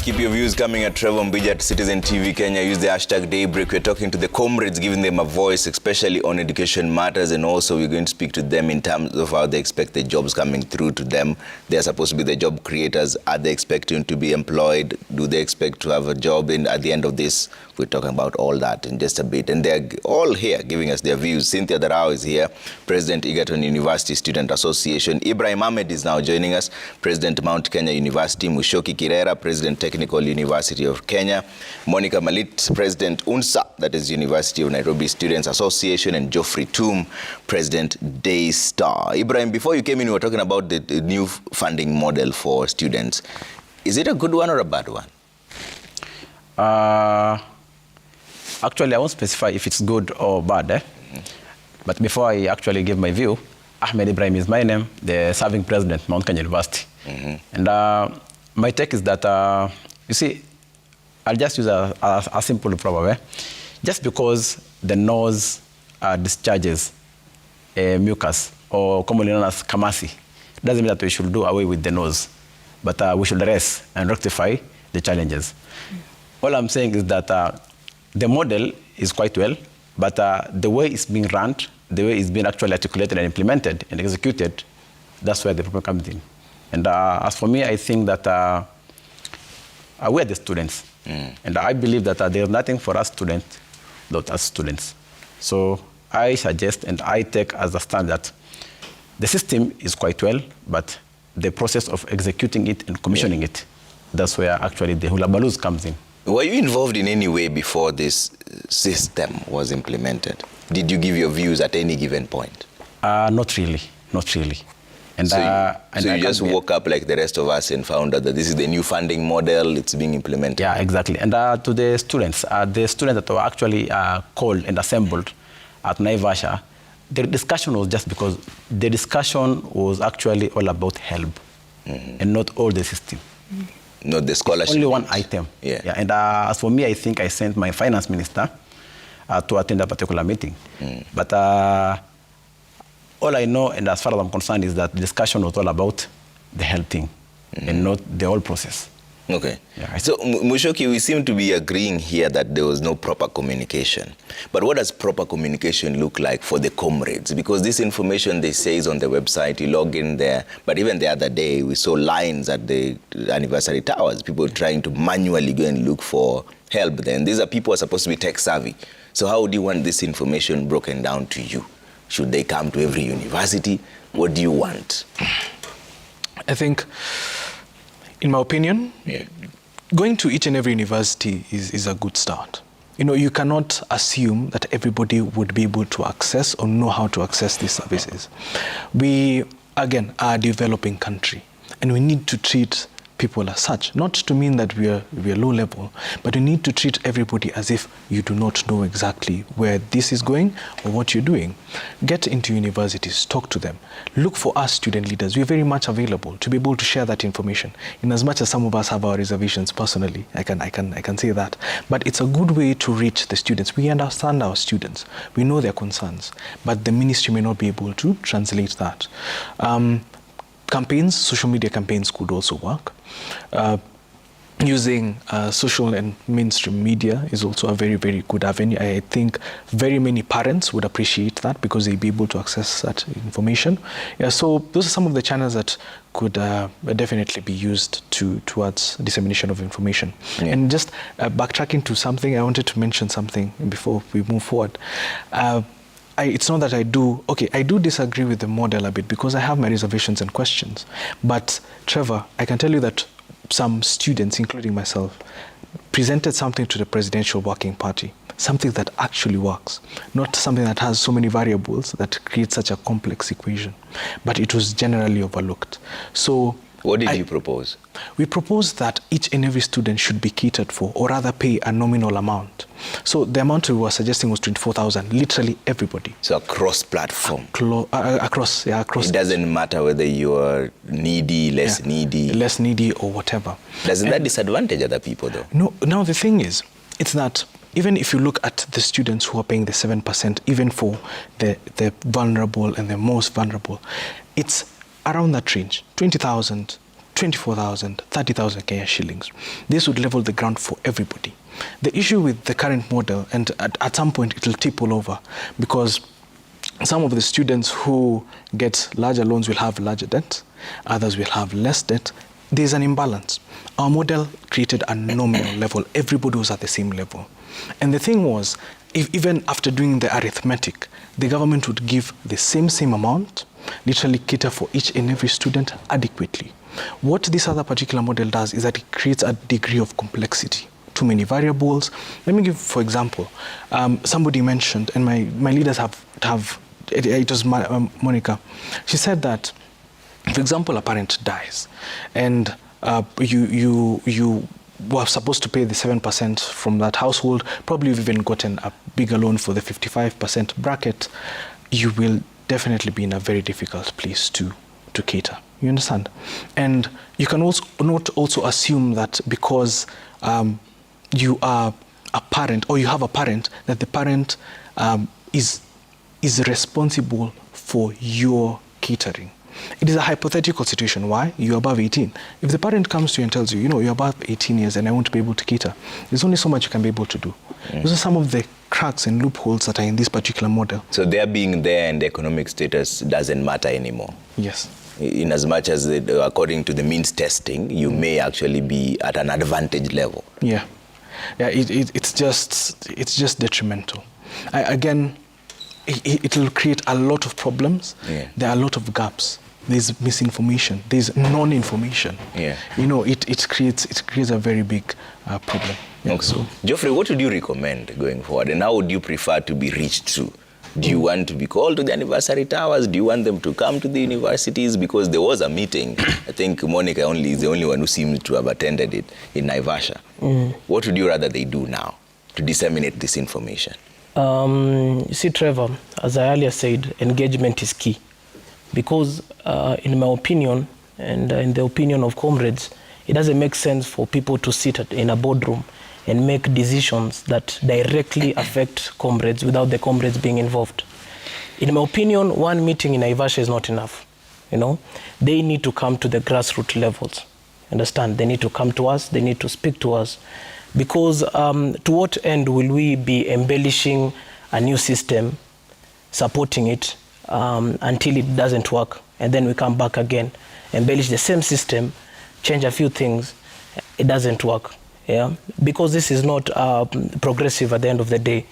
Keep your views coming at Trevor Mbija at Citizen TV Kenya. Use the hashtag Daybreak. We're talking to the comrades, giving them a voice, especially on education matters, and also we're going to speak to them in terms of how they expect the jobs coming through to them. They're supposed to be the job creators. Are they expecting to be employed? Do they expect to have a job at the end of this? We're talking about all that in just a bit. And they're all here giving us their views. Cynthia Darao is here, President Egerton University Student Association. Ibrahim Ahmed is now joining us, President Mount Kenya University. Mushoki Kirera, President Technical University of Kenya. Monica Malit, President UNSA, that is University of Nairobi Students Association. And Geoffrey Toom, President Daystar. Ibrahim, before you came in, we were talking about the new funding model for students. Is it a good one or a bad one? Actually, I won't specify if it's good or bad. But before I actually give my view, Ahmed Ibrahim is my name, the serving president, Mount Kenya University. And my take is that, you see, I'll just use a simple problem. Just because the nose discharges mucus, or commonly known as kamasi, doesn't mean that we should do away with the nose. But we should address and rectify the challenges. All I'm saying is that the model is quite well, but the way it's being run, the way it's being actually articulated and implemented and executed, that's where the problem comes in. And as for me, I think that we're the students. And I believe that there's nothing for us students, not as students. So I suggest and I take as a stand that the system is quite well, but the process of executing it and commissioning it, that's where actually the hula balloons comes in. Were you involved in any way before this system was implemented? Did you give your views at any given point? Not really, not really. And so you just woke up like the rest of us and found out that this is the new funding model, it's being implemented? Yeah, exactly. And to the students that were actually called and assembled at Naivasha, the discussion was just because the discussion was actually all about help and not all the system. Not the scholarship. Only one item. Yeah. And as for me, I think I sent my finance minister to attend a particular meeting. But all I know, and as far as I'm concerned, is that the discussion was all about the health thing and not the whole process. Okay. Yeah, so, Mushoki, we seem to be agreeing here that there was no proper communication. But what does proper communication look like for the comrades? Because this information, they say, is on the website, you log in there. But even the other day, we saw lines at the anniversary towers, people trying to manually go and look for help there. And these are people who are supposed to be tech savvy. So how do you want this information broken down to you? Should they come to every university? What do you want? I think, in my opinion, going to each and every university is a good start. You know, you cannot assume that everybody would be able to access or know how to access these services. We, again, are a developing country, and we need to treat people as such. Not to mean that we are low level, but we need to treat everybody as if you do not know exactly where this is going or what you're doing. Get into universities, talk to them. Look for us student leaders. We're very much available to be able to share that information. In as much as some of us have our reservations personally, I can say that. But it's a good way to reach the students. We understand our students. We know their concerns, but the ministry may not be able to translate that. Campaigns, social media campaigns could also work. Using social and mainstream media is also a very, very good avenue. I think very many parents would appreciate that because they'd be able to access that information. Yeah, so those are some of the channels that could definitely be used towards dissemination of information. Yeah. And just backtracking to something, I wanted to mention something before we move forward. It's not that I do disagree with the model a bit because I have my reservations and questions. But Trevor, I can tell you that some students, including myself, presented something to the Presidential Working Party, something that actually works, not something that has so many variables that creates such a complex equation. But it was generally overlooked. So what did you propose? We proposed that each and every student should be catered for, or rather pay a nominal amount. So the amount we were suggesting was 24,000, literally everybody. So across platform? Across. It doesn't matter whether you are needy, less needy, or whatever. Doesn't that disadvantage other people though? No, now the thing is, it's that even if you look at the students who are paying the 7%, even for the vulnerable and the most vulnerable, it's around that range, 20,000 24,000, 30,000 Kenya shillings. This would level the ground for everybody. The issue with the current model, and at some point it will tip all over, because some of the students who get larger loans will have larger debt, others will have less debt. There's an imbalance. Our model created a nominal level. Everybody was at the same level. And the thing was, even after doing the arithmetic, the government would give the same amount, literally cater for each and every student adequately. What this other particular model does is that it creates a degree of complexity. Too many variables. Let me give, for example, somebody mentioned, and my leaders have it was Monica. She said that, for example, a parent dies, and you were supposed to pay the 7% from that household. Probably you've even gotten a bigger loan for the 55% bracket. You will definitely be in a very difficult place to cater. You understand? And you can also not also assume that because you are a parent, or you have a parent, that the parent is responsible for your catering. It is a hypothetical situation. Why? You're above 18. If the parent comes to you and tells you, you're above 18 years and I won't be able to cater, there's only so much you can be able to do. Those are some of the cracks and loopholes that are in this particular model. So their being there and the economic status doesn't matter anymore? Yes. In as much as, according to the means testing, you may actually be at an advantage level. Yeah. It's just detrimental. Again, it will create a lot of problems. Yeah. There are a lot of gaps. There's misinformation. There's non-information. Yeah. It creates a very big problem. Okay. So, Geoffrey, what would you recommend going forward, and how would you prefer to be reached to? Do you want to be called to the anniversary towers? Do you want them to come to the universities? Because there was a meeting. I think Monica is the only one who seems to have attended it in Naivasha. What would you rather they do now to disseminate this information? You see, Trevor, as I earlier said, engagement is key. Because in my opinion, and in the opinion of comrades, it doesn't make sense for people to sit in a boardroom and make decisions that directly affect comrades without the comrades being involved. In my opinion, one meeting in Naivasha is not enough. They need to come to the grassroots levels. Understand? They need to come to us. They need to speak to us. Because to what end will we be embellishing a new system, supporting it until it doesn't work, and then we come back again, embellish the same system, change a few things, it doesn't work. Yeah? Because this is not progressive at the end of the day.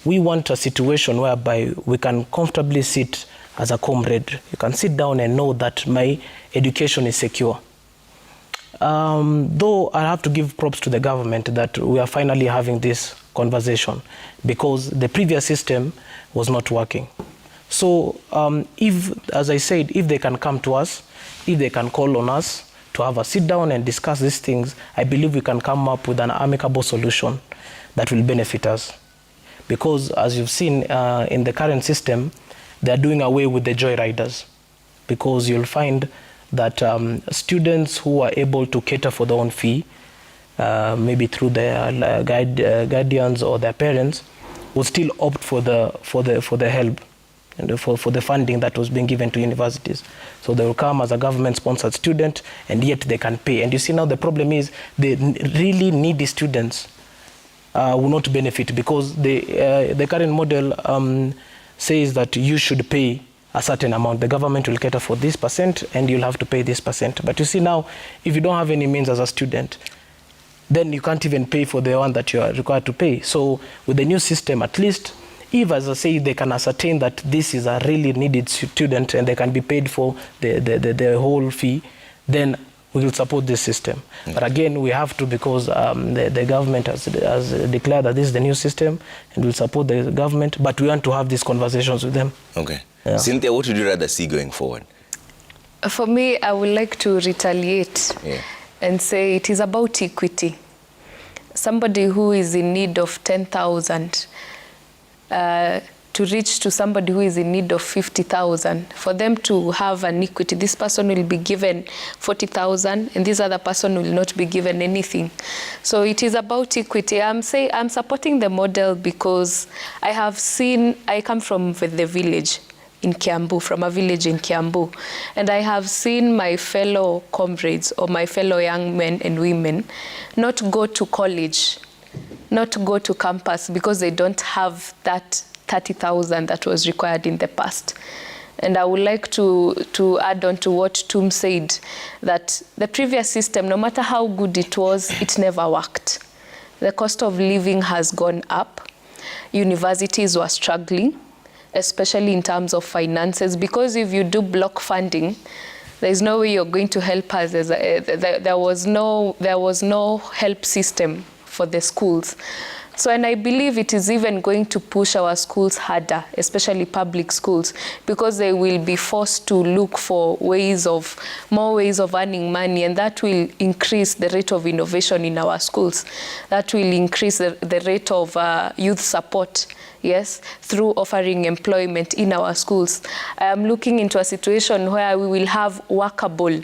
We want a situation whereby we can comfortably sit as a comrade. You can sit down and know that my education is secure. Though I have to give props to the government that we are finally having this conversation, because the previous system was not working. So if, as I said, if they can come to us, if they can call on us to have a sit down and discuss these things, I believe we can come up with an amicable solution that will benefit us. Because as you've seen in the current system, they're doing away with the joyriders. Because you'll find that students who are able to cater for their own fee, maybe through their guardians or their parents, will still opt for the help and for the funding that was being given to universities. So they will come as a government-sponsored student, and yet they can pay. And you see now the problem is the really needy students will not benefit, because the current model says that you should pay a certain amount. The government will cater for this percent and you'll have to pay this percent. But you see now, if you don't have any means as a student, then you can't even pay for the one that you are required to pay. So with the new system, at least, if, as I say, they can ascertain that this is a really needed student and they can be paid for the whole fee, then we will support this system. But again, we have to, because the government has declared that this is the new system, and we'll support the government, but we want to have these conversations with them. Okay. Yeah. Cynthia, what would you rather see going forward? For me, I would like to retaliate and say it is about equity. Somebody who is in need of 10,000 to reach to somebody who is in need of 50,000, for them to have an equity. This person will be given 40,000 and this other person will not be given anything. So it is about equity. I'm supporting the model because I come from the village. in Kiambu, from a village in Kiambu. And I have seen my fellow comrades or my fellow young men and women not go to college, not go to campus because they don't have that 30,000 that was required in the past. And I would like to add on to what Tum said, that the previous system, no matter how good it was, it never worked. The cost of living has gone up. Universities were struggling, especially in terms of finances, because if you do block funding, there is no way you're going to help us. There was no help system for the schools. So, and I believe it is even going to push our schools harder, especially public schools, because they will be forced to look for more ways of earning money, and that will increase the rate of innovation in our schools. That will increase the rate of youth support, yes, through offering employment in our schools. I am looking into a situation where we will have workable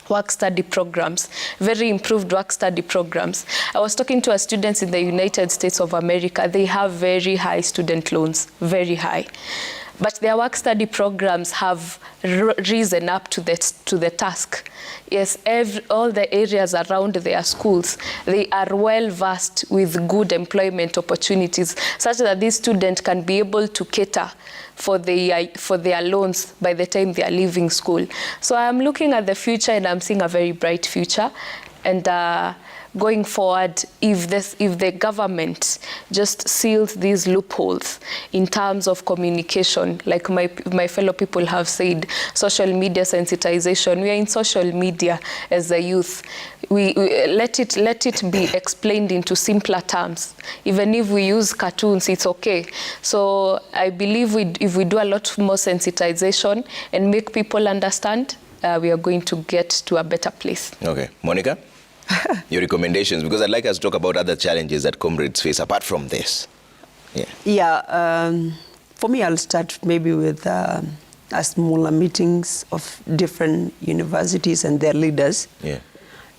work-study programs, very improved work-study programs. I was talking to students in the United States of America. They have very high student loans, very high. But their work-study programs have risen up to the task. Yes, all the areas around their schools, they are well-versed with good employment opportunities, such that these students can be able to cater for their loans by the time they are leaving school. So I'm looking at the future, and I'm seeing a very bright future. And going forward, if the government just seals these loopholes in terms of communication, like my fellow people have said, social media sensitization, we are in social media as a youth. We let it be explained into simpler terms. Even if we use cartoons, it's okay. So I believe if we do a lot more sensitization and make people understand, we are going to get to a better place. Okay. Monica? Your recommendations, because I'd like us to talk about other challenges that comrades face apart from this. For me, I'll start maybe with smaller meetings of different universities and their leaders. Yeah.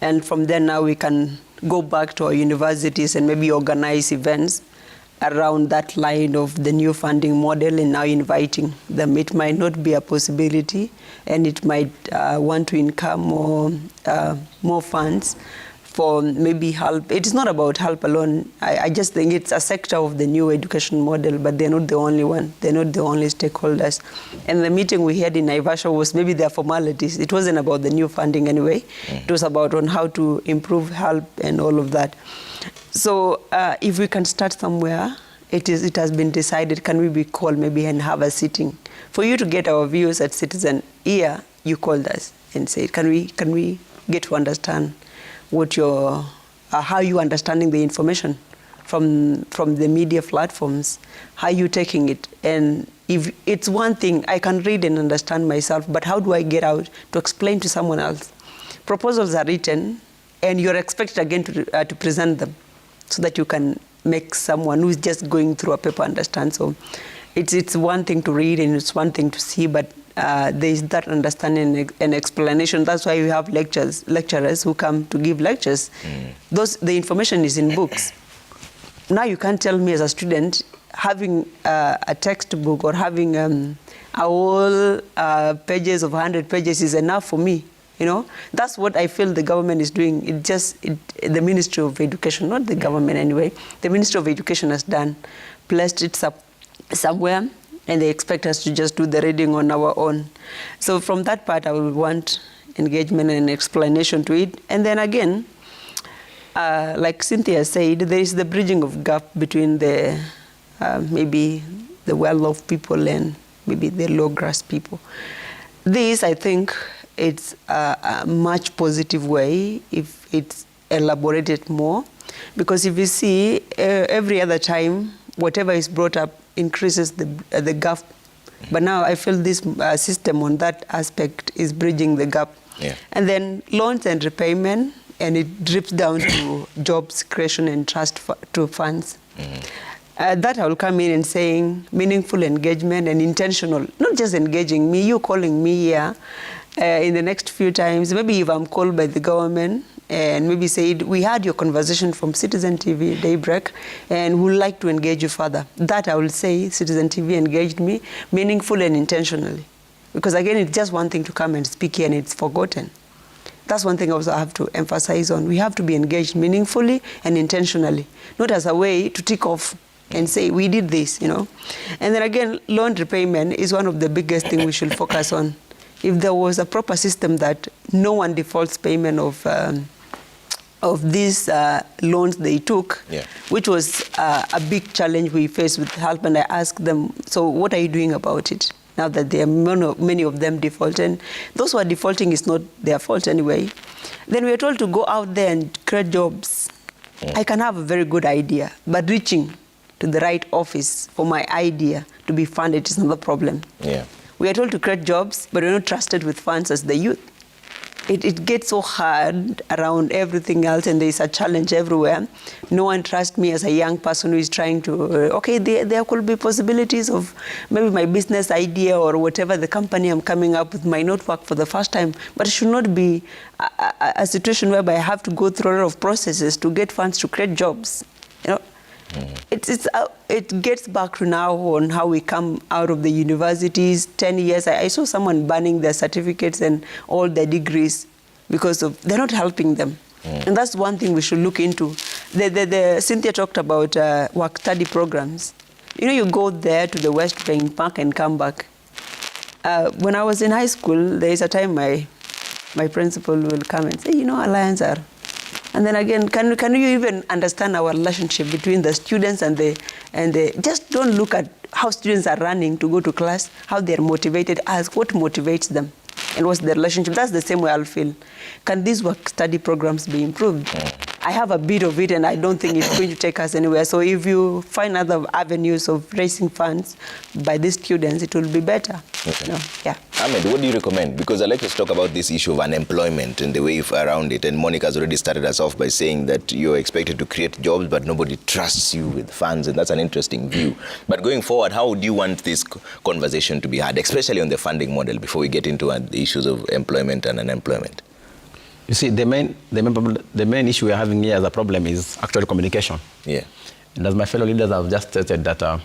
And from there now we can go back to our universities and maybe organize events around that line of the new funding model, and now inviting them. It might not be a possibility, and it might want to income more funds for maybe help. It's not about help alone. I just think it's a sector of the new education model, but they're not the only one. They're not the only stakeholders. And the meeting we had in Naivasha was maybe their formalities. It wasn't about the new funding anyway. It was about on how to improve help and all of that. So if we can start somewhere, it has been decided, can we be called maybe and have a sitting? For you to get our views at Citizen, here you called us and said, can we get to understand what how you understanding the information from the media platforms, how you taking it? And if it's one thing, I can read and understand myself, but how do I get out to explain to someone else? Proposals are written, and you're expected again to present them so that you can make someone who's just going through a paper understand. So it's one thing to read and it's one thing to see, but there is that understanding and explanation. That's why we have lecturers who come to give lectures. The information is in books. Now you can't tell me as a student, having a textbook or having a whole pages of 100 pages is enough for me. You know, that's what I feel the government is doing. The Ministry of Education, not the government anyway, the Ministry of Education has placed it somewhere, and they expect us to just do the reading on our own. So from that part, I would want engagement and explanation to it. And then again, like Cynthia said, there is the bridging of gap between the maybe the well-off people and maybe the low-grass people. This, I think, it's a much positive way if it's elaborated more, because if you see every other time, whatever is brought up increases the gap. But now I feel this system on that aspect is bridging the gap. Yeah. And then loans and repayment, and it drips down to jobs creation and trust to funds. That I will come in and saying meaningful engagement and intentional, not just engaging me, you calling me here in the next few times. Maybe if I'm called by the government and maybe said, we heard your conversation from Citizen TV Daybreak and would like to engage you further. That I will say Citizen TV engaged me meaningfully and intentionally. Because again, it's just one thing to come and speak here and it's forgotten. That's one thing I also have to emphasize on. We have to be engaged meaningfully and intentionally, not as a way to tick off and say, we did this, you know. And then again, loan repayment is one of the biggest things we should focus on. If there was a proper system that no one defaults payment of these loans they took, which was a big challenge we faced with HELP, and I asked them, so what are you doing about it? Now that there are many of them default, and those who are defaulting is not their fault anyway. Then we are told to go out there and create jobs. I can have a very good idea, but reaching to the right office for my idea to be funded is another problem. We are told to create jobs, but we're not trusted with funds as the youth. It gets so hard around everything else, and there's a challenge everywhere. No one trusts me as a young person who is trying to, okay, there could be possibilities of maybe my business idea or whatever the company I'm coming up with might not work for the first time, but it should not be a situation whereby I have to go through a lot of processes to get funds to create jobs. You know, it gets back to now on how we come out of the universities. 10 years, I saw someone banning their certificates and all their degrees because they're not helping them. And that's one thing we should look into. Cynthia talked about work-study programs. You know, you go there to the West Bank Park and come back. When I was in high school, there is a time my principal will come and say, you know, Alliance are. And then again, can you even understand our relationship between the students and the just don't look at how students are running to go to class, how they're motivated. Ask what motivates them and what's the relationship. That's the same way I'll feel. Can these work-study programs be improved? I have a bit of it, and I don't think it's going to take us anywhere. So if you find other avenues of raising funds by these students, it will be better. Okay. No? Yeah. Ahmed, what do you recommend? Because I'd like to talk about this issue of unemployment and the way around it. And Monica has already started us off by saying that you're expected to create jobs, but nobody trusts you with funds. And that's an interesting view. But going forward, how would you want this conversation to be had, especially on the funding model, before we get into the issues of employment and unemployment? You see, the main issue we're having here as a problem is actually communication. Yeah. And as my fellow leaders have just stated, that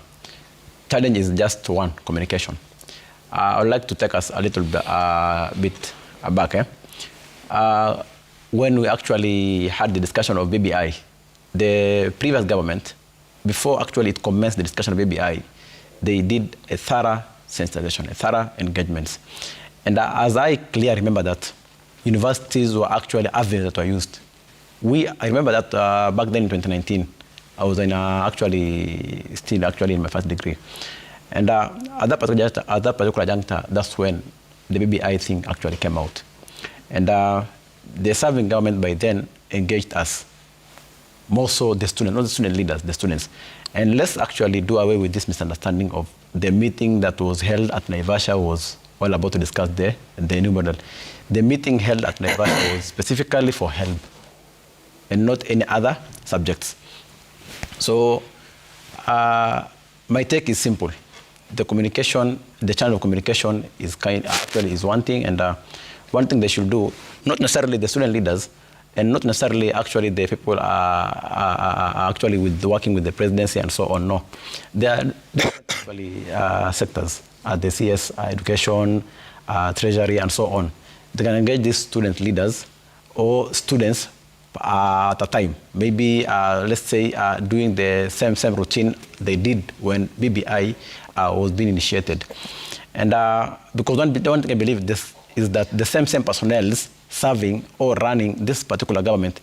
challenge is just one, communication. I would like to take us a little bit back. When we actually had the discussion of BBI, the previous government, before actually it commenced the discussion of BBI, they did a thorough sensitization, a thorough engagement. And as I clearly remember that, universities were actually avenues that were used. I remember that back then in 2019, I was still in my first degree. And at that particular juncture, that's when the BBI thing actually came out. And the serving government by then engaged us, more so the students, not the student leaders, the students. And let's actually do away with this misunderstanding of the meeting that was held at Naivasha was all about to discuss the new model. The meeting held at Naivasha was specifically for HELP and not any other subjects. So my take is simple. The communication, the channel of communication is actually one thing, and one thing they should do, not necessarily the student leaders, and not necessarily actually the people actually working with the presidency and so on. No, there are actually sectors, the CS, education, treasury, and so on. They can engage these student leaders or students at a time. Maybe, let's say, doing the same routine they did when BBI was being initiated. And because one thing I believe this is that the same personnel serving or running this particular government,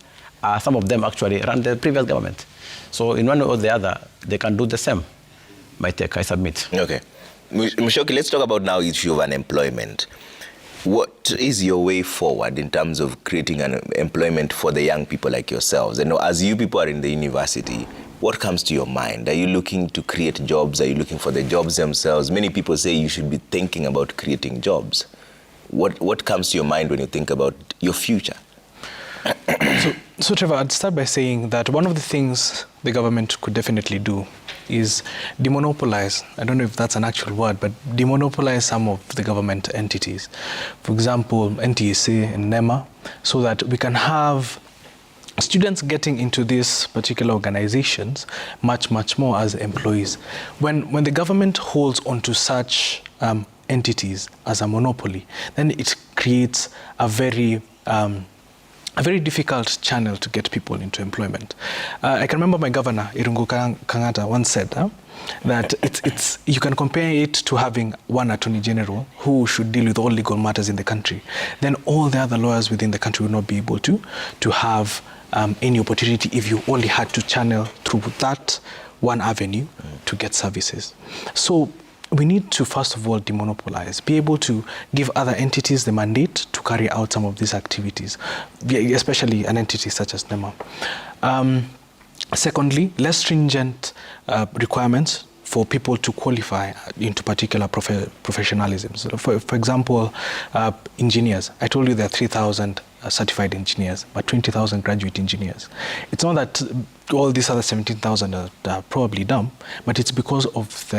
some of them actually ran the previous government. So in one or the other, they can do the same. My take, I submit. Okay. Mushoki, let's talk about now the issue of unemployment. What is your way forward in terms of creating an employment for the young people like yourselves? And as you people are in the university, what comes to your mind? Are you looking to create jobs? Are you looking for the jobs themselves? Many people say you should be thinking about creating jobs. What comes to your mind when you think about your future? So Trevor, I'd start by saying that one of the things the government could definitely do is demonopolize, I don't know if that's an actual word, but demonopolize some of the government entities. For example, NTSA and NEMA, so that we can have students getting into these particular organizations much more as employees. When the government holds onto such entities as a monopoly, then it creates a very difficult channel to get people into employment. I can remember my governor, Irungu Kangata, once said that it's you can compare it to having one attorney general who should deal with all legal matters in the country. Then all the other lawyers within the country would not be able to have any opportunity if you only had to channel through that one avenue to get services. So we need to, first of all, demonopolize, be able to give other entities the mandate to carry out some of these activities, especially an entity such as NEMA. Secondly, less stringent requirements for people to qualify into particular professionalisms. So for example, engineers. I told you there are 3,000 certified engineers, but 20,000 graduate engineers. It's not that all these other 17,000 are probably dumb, but it's because of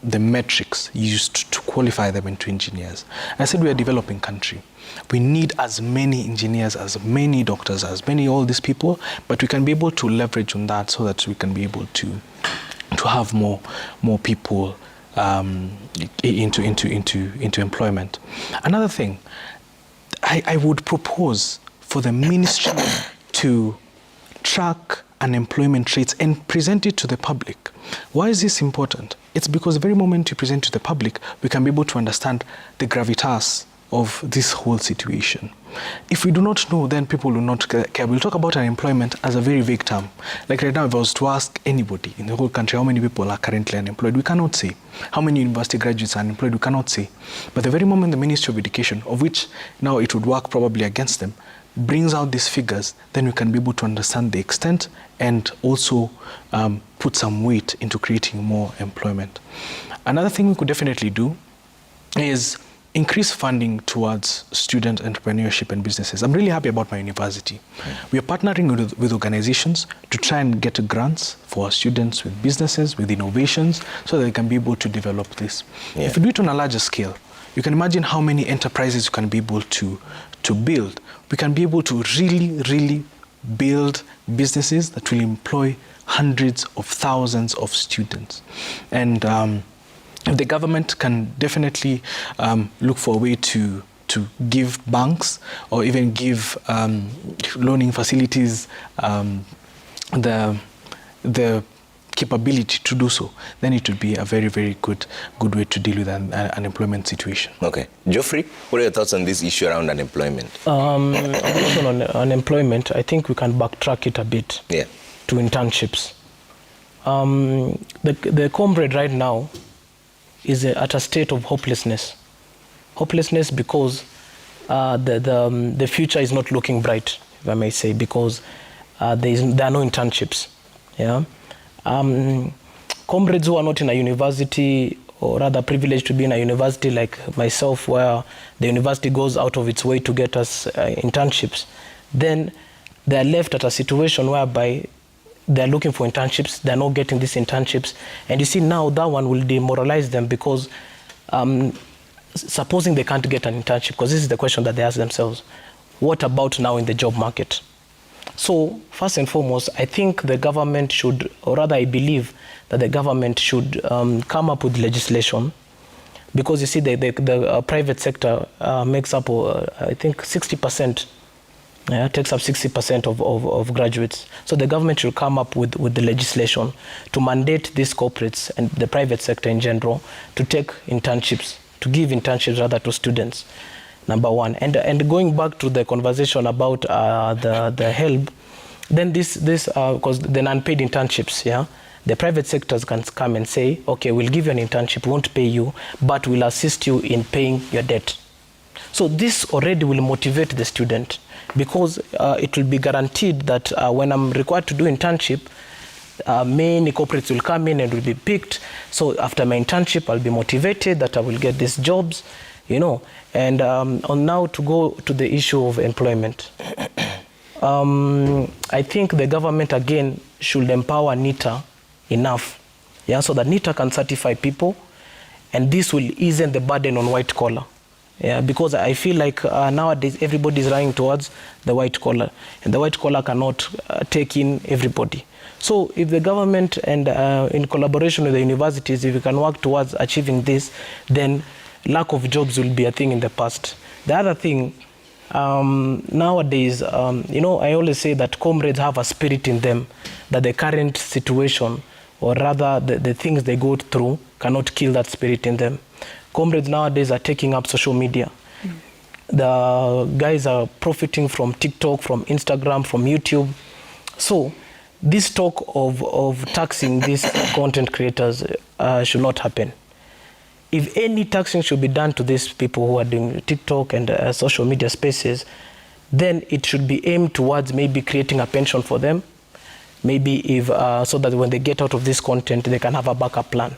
the metrics used to qualify them into engineers. I said we are a developing country. We need as many engineers, as many doctors, as many all these people, but we can be able to leverage on that so that we can be able to have more people into employment. Another thing, I would propose for the ministry to track unemployment rates and present it to the public. Why is this important? It's because the very moment you present to the public, we can be able to understand the gravitas of this whole situation. If we do not know, then people will not care. We'll talk about unemployment as a very vague term. Like right now, if I was to ask anybody in the whole country how many people are currently unemployed, we cannot say. How many university graduates are unemployed, we cannot say. But the very moment the Ministry of Education, of which now it would work probably against them, brings out these figures, then we can be able to understand the extent and also put some weight into creating more employment. Another thing we could definitely do is increase funding towards student entrepreneurship and businesses. I'm really happy about my university. We are partnering with organizations to try and get grants for our students with businesses, with innovations, so that they can be able to develop this. Yeah. If we do it on a larger scale, you can imagine how many enterprises you can be able to build. We can be able to really build businesses that will employ hundreds of thousands of students. And the government can definitely look for a way to give banks or even give loaning facilities the capability to do so, then it would be a very good way to deal with an unemployment situation. Okay. Geoffrey, what are your thoughts on this issue around unemployment? On unemployment, I think we can backtrack it a bit to internships. The comrade right now is at a state of hopelessness. Hopelessness because the future is not looking bright, if I may say, because there are no internships. Yeah. Comrades who are not in a university, or rather privileged to be in a university like myself, where the university goes out of its way to get us internships, then they're left at a situation whereby they're looking for internships, they're not getting these internships. And you see now that one will demoralize them because supposing they can't get an internship, because this is the question that they ask themselves, what about now in the job market? So first and foremost, I think the government should, or rather I believe that the government should come up with legislation, because you see the private sector makes up, I think 60%, takes up 60% of graduates. So the government should come up with the legislation to mandate these corporates and the private sector in general to take internships, to give internships rather to students. Number one. And going back to the conversation about the help, then this because the unpaid internships, the private sectors can come and say, okay, we'll give you an internship, we won't pay you, but we'll assist you in paying your debt. So this already will motivate the student, because it will be guaranteed that when I'm required to do internship, many corporates will come in and will be picked. So after my internship, I'll be motivated that I will get these jobs. And on now to go to the issue of employment. I think the government again should empower NITA enough, so that NITA can certify people, and this will ease the burden on white collar. Yeah, because I feel like nowadays everybody is running towards the white collar, and the white collar cannot take in everybody. So if the government and in collaboration with the universities, if we can work towards achieving this, then lack of jobs will be a thing in the past. The other thing, nowadays, you know, I always say that comrades have a spirit in them, that the current situation, or rather the things they go through, cannot kill that spirit in them. Comrades nowadays are taking up social media. The guys are profiting from TikTok, from Instagram, from YouTube. So this talk of taxing these content creators should not happen. If any taxing should be done to these people who are doing TikTok and social media spaces, then it should be aimed towards maybe creating a pension for them, maybe if so that when they get out of this content, they can have a backup plan.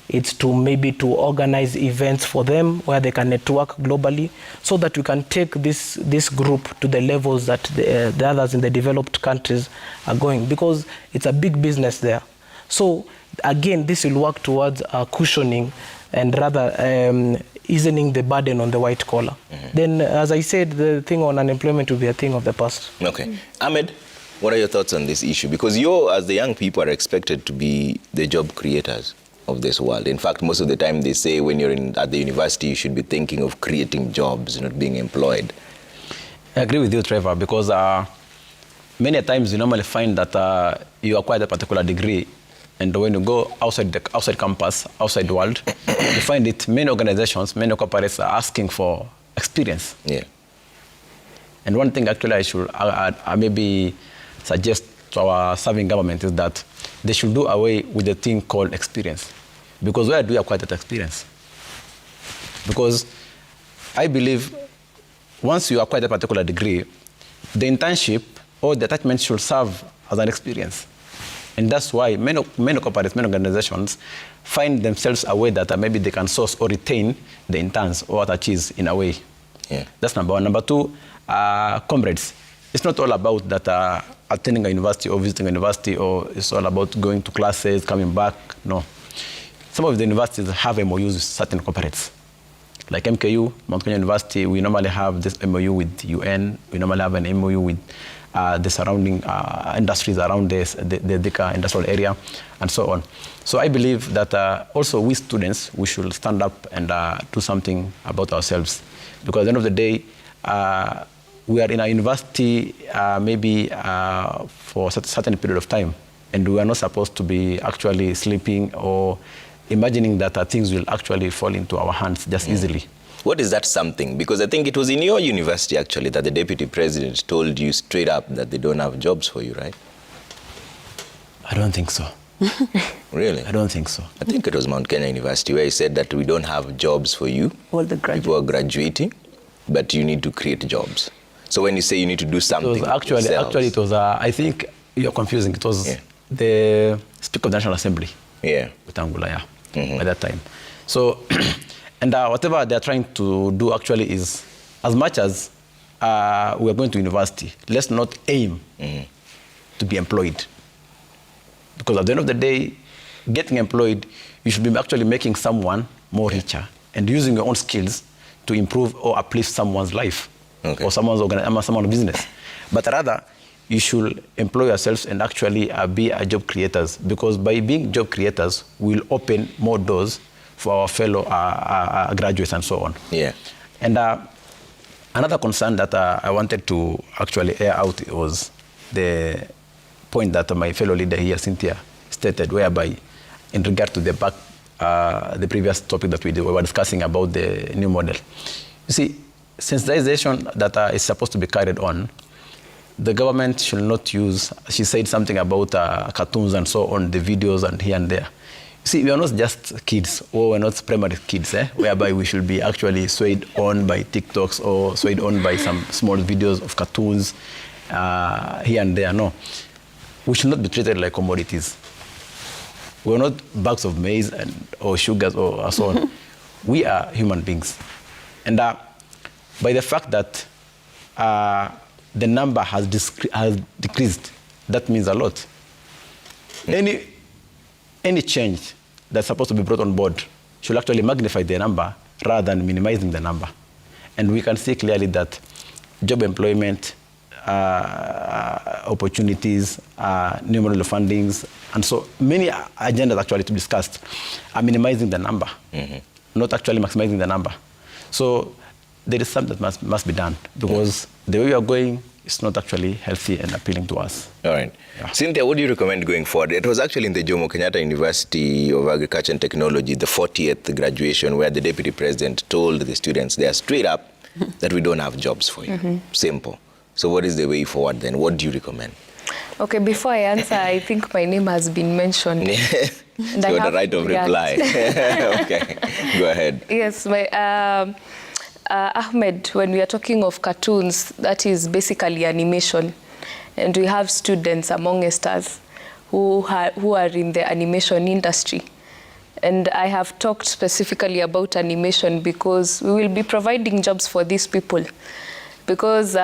It's to maybe to organize events for them where they can network globally, so that we can take this group to the levels that the others in the developed countries are going, because it's a big business there. So again, this will work towards cushioning and rather easing the burden on the white collar. Then, as I said, the thing on unemployment will be a thing of the past. Okay. Ahmed, what are your thoughts on this issue? Because you, as the young people, are expected to be the job creators of this world. In fact, most of the time they say when you're at the university, you should be thinking of creating jobs, not being employed. I agree with you, Trevor, because many times you normally find that you acquire a particular degree, and when you go outside campus, outside the world, you find it many organizations, many corporates are asking for experience. Yeah. And one thing actually I maybe suggest to our serving government is that they should do away with the thing called experience. Because where do we acquire that experience? Because I believe once you acquire that particular degree, the internship or the attachment should serve as an experience. And that's why many corporates, many organizations find themselves a way that maybe they can source or retain the interns or attaches in a way. Yeah. That's number one. Number two, comrades. It's not all about that attending a university or visiting a university, or it's all about going to classes, coming back. No. Some of the universities have MOUs with certain corporates. Like MKU, Mount Kenya University, we normally have this MOU with UN. We normally have an MOU with the surrounding industries around the Thika industrial area, and so on. So I believe that also we students, we should stand up and do something about ourselves. Because at the end of the day, we are in a university maybe for a certain period of time, and we are not supposed to be actually sleeping or imagining that things will actually fall into our hands just easily. What is that something? Because I think it was in your university actually that the deputy president told you straight up that they don't have jobs for you, right? I don't think so. Really? I don't think so. I think it was Mount Kenya University where he said that we don't have jobs for you. All the graduates. People are graduating, but you need to create jobs. So when you say you need to do something, it was actually it was, I think you're confusing. It was the Speaker of the National Assembly. Yeah. With Angola, by that time. So, and whatever they're trying to do actually is, as much as we are going to university, let's not aim to be employed. Because at the end of the day, getting employed, you should be actually making someone more richer and using your own skills to improve or uplift someone's life or someone's business. But rather, you should employ yourselves and actually be a job creators, because by being job creators, we'll open more doors for our fellow graduates and so on. Yeah. And another concern that I wanted to actually air out was the point that my fellow leader here, Cynthia, stated, whereby in regard to the previous topic that we were discussing about the new model. You see, sensitization that is supposed to be carried on, the government should not use, she said something about cartoons and so on, the videos and here and there. You see, we are not just kids, or we're not primary kids, whereby we should be actually swayed on by TikToks or swayed on by some small videos of cartoons here and there. No. We should not be treated like commodities. We're not bags of maize or sugars or so on. We are human beings. And by the fact that the number has decreased, that means a lot. Any change that's supposed to be brought on board should actually magnify the number rather than minimizing the number. And we can see clearly that job employment, opportunities, new model of fundings, and so many agendas actually to be discussed are minimizing the number, not actually maximizing the number. So there is something that must be done, because the way we are going is not actually healthy and appealing to us. All right. Yeah. Cynthia, what do you recommend going forward? It was actually in the Jomo Kenyatta University of Agriculture and Technology, the 40th graduation, where the deputy president told the students, they are straight up, that we don't have jobs for you. Simple. So what is the way forward then? What do you recommend? Okay, before I answer, I think my name has been mentioned. You have the right of reply. Okay, go ahead. Yes, Ahmed, when we are talking of cartoons, that is basically animation. And we have students amongst us who are in the animation industry. And I have talked specifically about animation because we will be providing jobs for these people. Because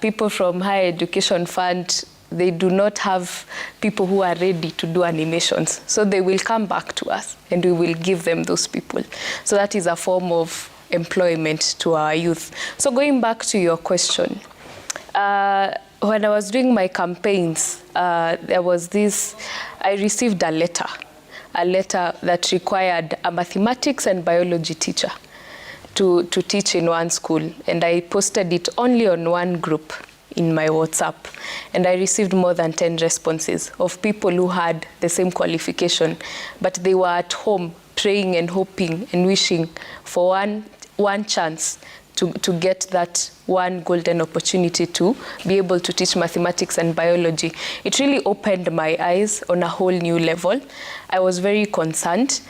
people from Higher Education Fund, they do not have people who are ready to do animations. So they will come back to us and we will give them those people. So that is a form of employment to our youth. So going back to your question, when I was doing my campaigns, there was this, I received a letter that required a mathematics and biology teacher to teach in one school. And I posted it only on one group in my WhatsApp. And I received more than 10 responses of people who had the same qualification, but they were at home praying and hoping and wishing for one chance to get that one golden opportunity to be able to teach mathematics and biology. It really opened my eyes on a whole new level. I was very concerned,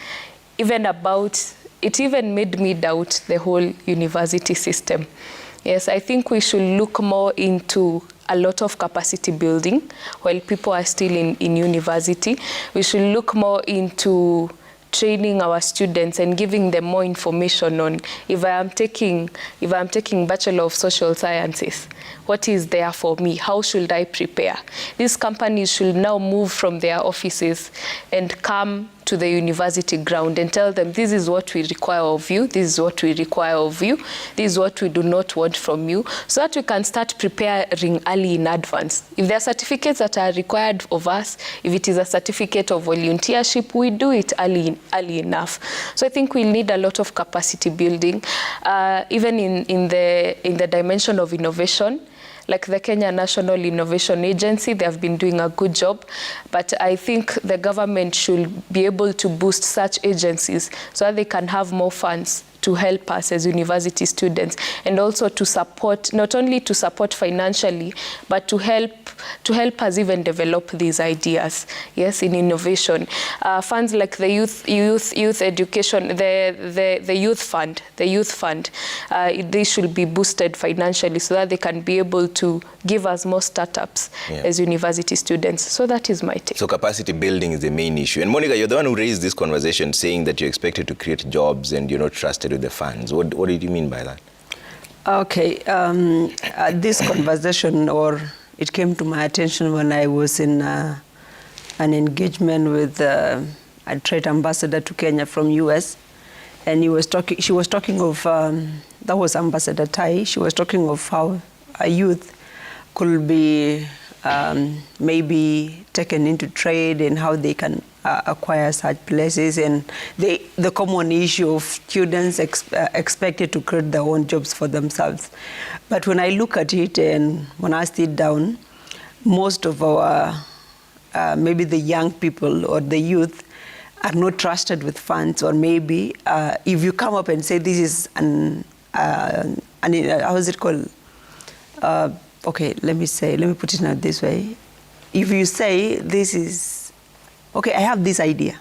it even made me doubt the whole university system. Yes, I think we should look more into a lot of capacity building while people are still in university. We should look more into training our students and giving them more information on if I am taking Bachelor of Social Sciences, what is there for me? How should I prepare? These companies should now move from their offices and come to the university ground and tell them, this is what we require of you, this is what we require of you, this is what we do not want from you, so that we can start preparing early in advance. If there are certificates that are required of us, if it is a certificate of volunteership, we do it early enough. So I think we need a lot of capacity building, even in the dimension of innovation. Like the Kenya National Innovation Agency, they have been doing a good job, but I think the government should be able to boost such agencies so that they can have more funds to help us as university students, and also to support, not only to support financially, but to help us even develop these ideas, yes, in innovation. Funds like the youth education, the youth fund, they should be boosted financially so that they can be able to give us more startups as university students. So that is my take. So capacity building is the main issue. And Monica, you're the one who raised this conversation saying that you're expected to create jobs and you're not trusted with the funds. What did you mean by that? Okay, this conversation, or it came to my attention when I was in an engagement with a trade ambassador to Kenya from US, and she was talking of, that was Ambassador Tai, she was talking of how a youth could be maybe taken into trade and how they can acquire such places, and the common issue of students expected to create their own jobs for themselves. But when I look at it and when I sit down, most of our, maybe the young people or the youth are not trusted with funds, or maybe if you come up and say this is how is it called? Okay, let me put it out this way. If you say this is, okay, I have this idea,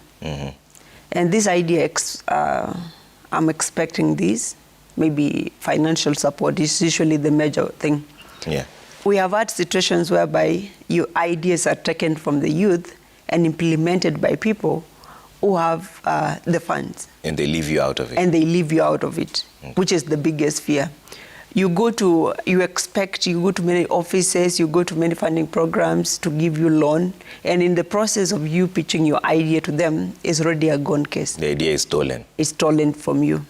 and this idea, I'm expecting this, maybe financial support is usually the major thing. Yeah. We have had situations whereby your ideas are taken from the youth and implemented by people who have the funds. And they leave you out of it. And they leave you out of it, which is the biggest fear. You go to many offices, you go to many funding programs to give you loan, and in the process of you pitching your idea to them, it's already a gone case. The idea is stolen. It's stolen from you.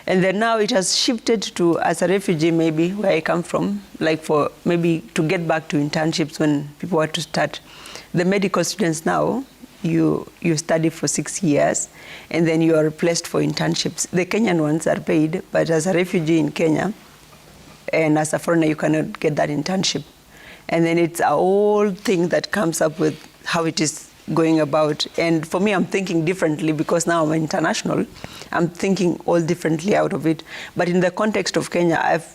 And then now it has shifted to, as a refugee maybe, where I come from, like for maybe to get back to internships when people want to start. The medical students now, you study for 6 years and then you are placed for internships. The Kenyan ones are paid, but as a refugee in Kenya and as a foreigner, you cannot get that internship. And then it's a whole thing that comes up with how it is going about. And for me, I'm thinking differently because now I'm international. I'm thinking all differently out of it. But in the context of Kenya, I've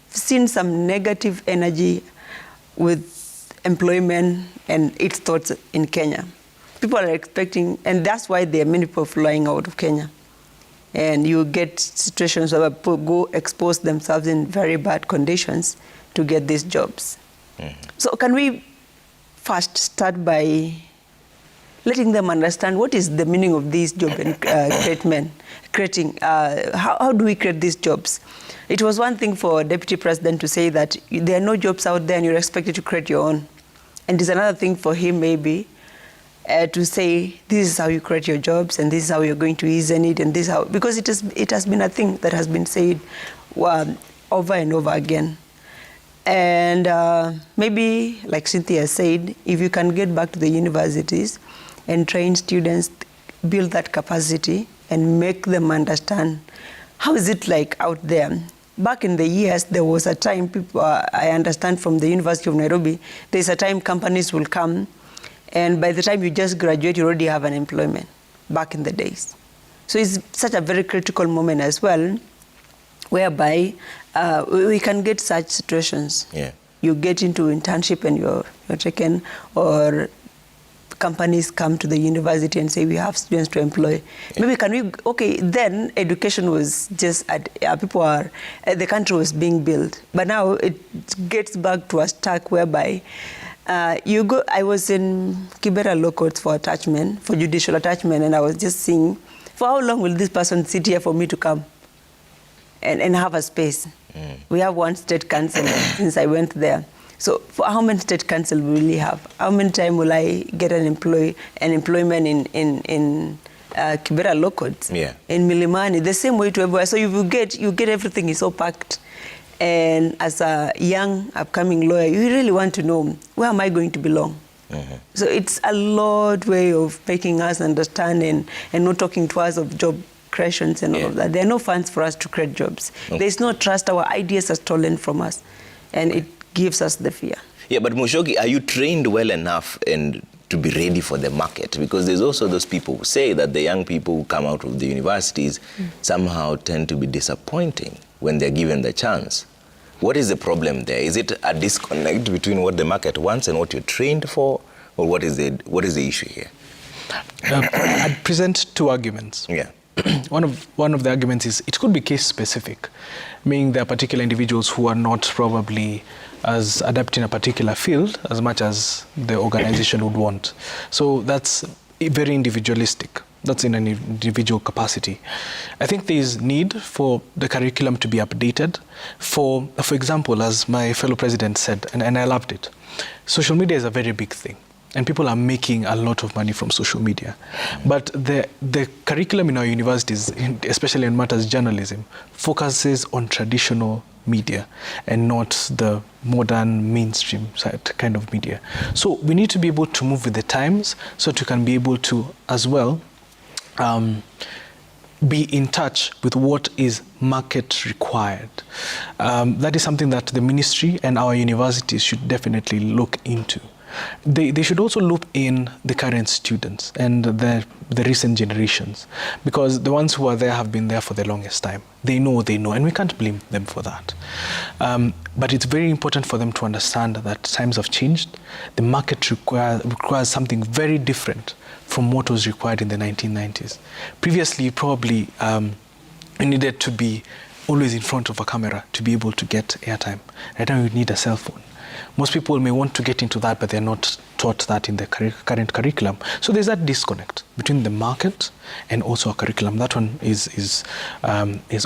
seen some negative energy with employment and its thoughts in Kenya. People are expecting, and that's why there are many people flying out of Kenya. And you get situations where people go expose themselves in very bad conditions to get these jobs. So can we first start by letting them understand what is the meaning of these job creating? How do we create these jobs? It was one thing for Deputy President to say that there are no jobs out there and you're expected to create your own. And it's another thing for him maybe to say, this is how you create your jobs and this is how you're going to ease in it and this how, because it has been a thing that has been said over and over again. And maybe, like Cynthia said, if you can get back to the universities and train students, build that capacity and make them understand how is it like out there. Back in the years, there was a time, people, I understand from the University of Nairobi, there's a time companies will come and by the time you just graduate, you already have an employment back in the days. So it's such a very critical moment as well, whereby we can get such situations. Yeah. You get into internship and you're taken, or companies come to the university and say, we have students to employ. Yeah. Maybe okay, then education was just, the country was being built. But now it gets back to a stack whereby I was in Kibera Law Courts for attachment, for judicial attachment, and I was just seeing, for how long will this person sit here for me to come and have a space? We have one state council since I went there. So for how many state council will we have? How many time will I get an employment in Kibera Law Courts? Yeah. In Milimani, the same way to everywhere. So you get everything is so packed. And as a young upcoming lawyer, you really want to know, where am I going to belong? So it's a lot way of making us understand and not talking to us of job creations and all of that. There are no funds for us to create jobs. There's no trust. Our ideas are stolen from us. And it gives us the fear. Yeah, but Mushoki, are you trained well enough and to be ready for the market? Because there's also those people who say that the young people who come out of the universities somehow tend to be disappointing when they're given the chance. What is the problem there? Is it a disconnect between what the market wants and what you're trained for? Or what is the issue here? I'd present two arguments. Yeah. One of the arguments is it could be case specific, meaning there are particular individuals who are not probably as adept in a particular field as much as the organization would want. So that's very individualistic. That's in an individual capacity. I think there is need for the curriculum to be updated. For example, as my fellow president said, and I loved it, social media is a very big thing. And people are making a lot of money from social media. But the curriculum in our universities, especially in matters journalism, focuses on traditional media and not the modern mainstream kind of media. So we need to be able to move with the times so that we can be able to, as well, be in touch with what is market required. That is something that the ministry and our universities should definitely look into. They should also loop in the current students and the recent generations, because the ones who are there have been there for the longest time. They know, and we can't blame them for that. But it's very important for them to understand that times have changed. The market requires something very different from what was required in the 1990s. Previously, probably you needed to be always in front of a camera to be able to get airtime. Right now you need a cell phone. Most people may want to get into that, but they're not taught that in the current curriculum. So there's that disconnect between the market and also a curriculum. That one is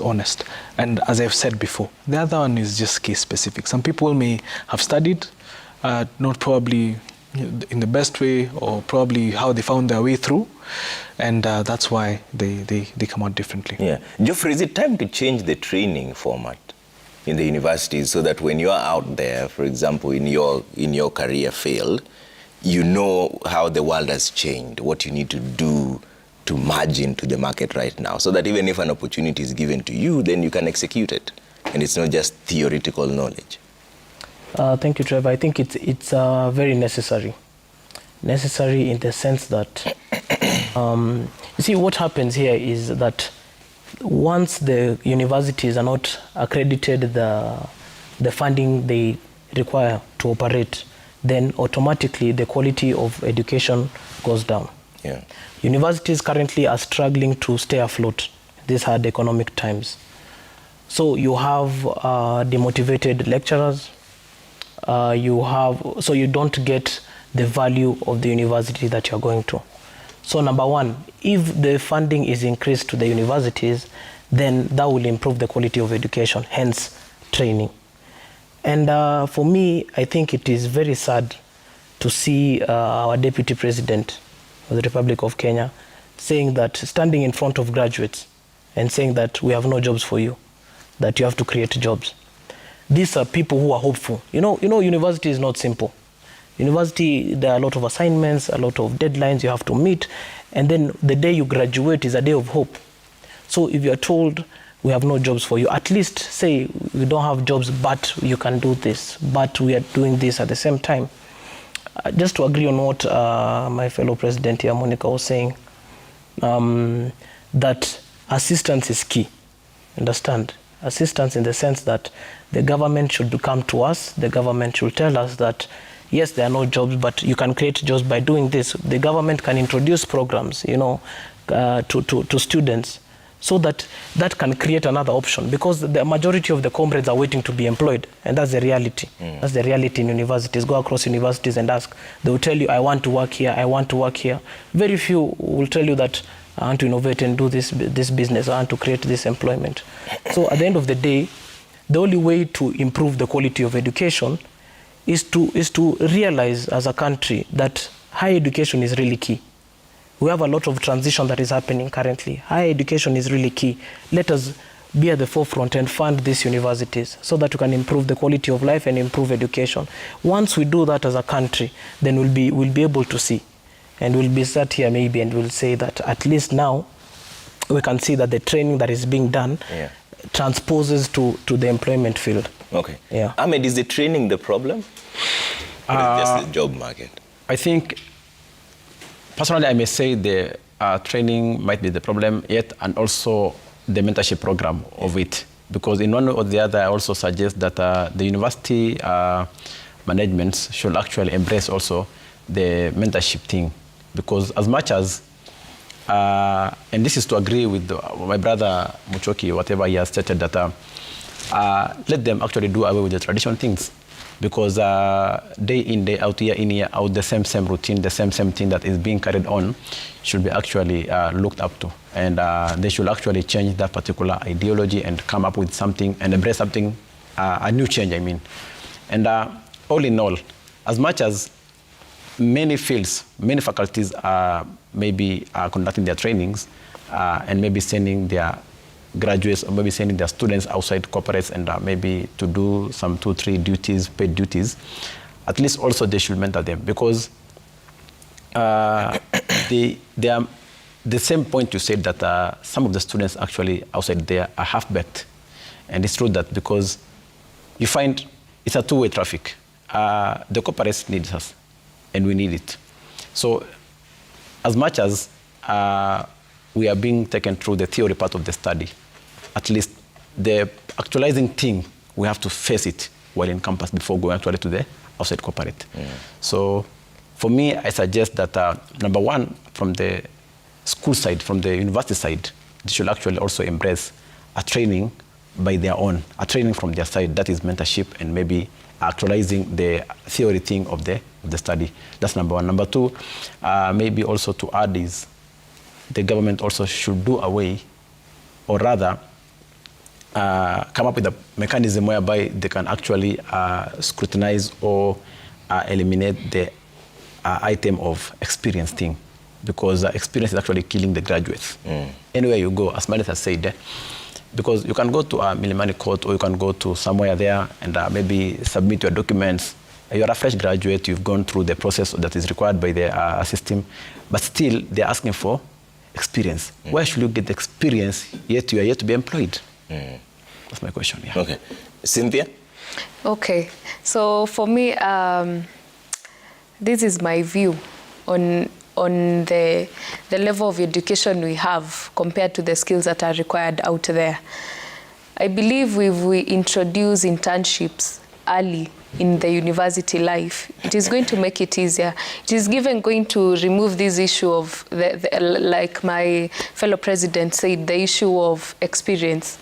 honest. And as I've said before, the other one is just case specific. Some people may have studied, not probably in the best way, or probably how they found their way through, and that's why they come out differently. Yeah. Geoffrey, is it time to change the training format in the universities so that when you are out there, for example, in your career field, you know how the world has changed, what you need to do to merge into the market right now, so that even if an opportunity is given to you, then you can execute it, and it's not just theoretical knowledge? Thank you, Trevor. I think it's very necessary. Necessary in the sense that, you see, what happens here is that once the universities are not accredited the funding they require to operate, then automatically the quality of education goes down. Yeah. Universities currently are struggling to stay afloat these hard economic times. So you have demotivated lecturers. So you don't get the value of the university that you're going to. So number one, if the funding is increased to the universities, then that will improve the quality of education, hence training. And for me, I think it is very sad to see our Deputy President of the Republic of Kenya saying that, standing in front of graduates and saying that we have no jobs for you, that you have to create jobs. These are people who are hopeful. You know, university is not simple. University, there are a lot of assignments, a lot of deadlines you have to meet, and then the day you graduate is a day of hope. So if you are told we have no jobs for you, at least say we don't have jobs, but you can do this, but we are doing this at the same time. Just to agree on what my fellow president here, Monica, was saying, that assistance is key. Understand? Assistance in the sense that the government should come to us, the government should tell us that yes, there are no jobs, but you can create jobs by doing this. The government can introduce programs, to students, so that can create another option, because the majority of the comrades are waiting to be employed, and that's the reality. That's the reality in universities. Go across universities and ask. They will tell you, I want to work here, I want to work here. Very few will tell you that I want to innovate and do this business, I want to create this employment. So at the end of the day, the only way to improve the quality of education is to realize as a country that higher education is really key. We have a lot of transition that is happening currently. Higher education is really key. Let us be at the forefront and fund these universities so that we can improve the quality of life and improve education. Once we do that as a country, then we'll be able to see. And we'll be sat here maybe and we'll say that at least now we can see that the training that is being done transposes to the employment field. Okay. Yeah. Ahmed, is the training the problem? Or is just the job market? I think, personally, I may say the training might be the problem yet, and also the mentorship program of it. Because in one or the other, I also suggest that the university managements should actually embrace also the mentorship thing. Because as much as, and this is to agree with my brother Muchoki, whatever he has stated, that let them actually do away with the traditional things. Because day in, day out, year in, year out, the same routine, the same thing that is being carried on should be actually looked up to. And they should actually change that particular ideology and come up with something and embrace something, a new change, I mean. And all in all, as much as many fields, many faculties are maybe conducting their trainings and maybe sending their graduates or maybe sending their students outside corporates and maybe to do some 2-3 duties, paid duties, at least also they should mentor them, because they are the same point you said, that some of the students actually outside there are half-baked. And it's true that, because you find it's a two-way traffic. The corporates need us and we need it. So as much as we are being taken through the theory part of the study, at least the actualizing thing, we have to face it while in campus before going actually to the outside corporate. So for me, I suggest that number one, from the school side, from the university side, they should actually also embrace a training by their own, a training from their side, that is mentorship, and maybe actualizing the theory thing of the study. That's number one. Number two, maybe also to add is, the government also should do away, or rather, come up with a mechanism whereby they can actually scrutinize or eliminate the item of experience thing, because experience is actually killing the graduates. Anywhere you go, as Marit has said, because you can go to a Milimani court or you can go to somewhere there and maybe submit your documents. You're a fresh graduate, you've gone through the process that is required by the system, but still they're asking for experience. Where should you get the experience yet you are yet to be employed? That's my question, yeah. Okay. Cynthia? Okay, so for me, this is my view on the level of education we have compared to the skills that are required out there. I believe if we introduce internships early in the university life, it is going to make it easier. It is going to remove this issue of, like my fellow president said, the issue of experience.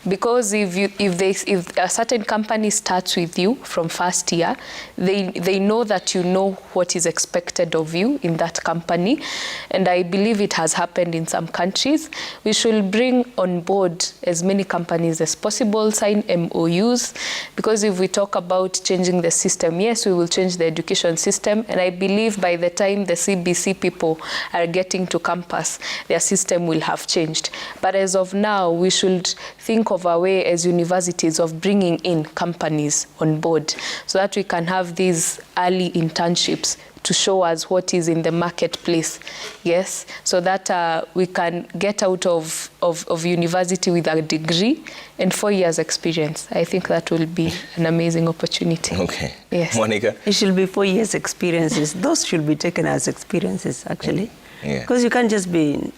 Because if a certain company starts with you from first year, they know that you know what is expected of you in that company. And I believe it has happened in some countries. We should bring on board as many companies as possible, sign MOUs, because if we talk about changing the system, yes, we will change the education system, and I believe by the time the CBC people are getting to campus, their system will have changed. But as of now, we should think of a way as universities of bringing in companies on board so that we can have these early internships to show us what is in the marketplace, yes, so that we can get out of university with a degree and 4 years experience. I think that will be an amazing opportunity. Okay. Yes. Monica? It should be 4 years experiences. Those should be taken as experiences, actually. Yeah. Because you can't just be,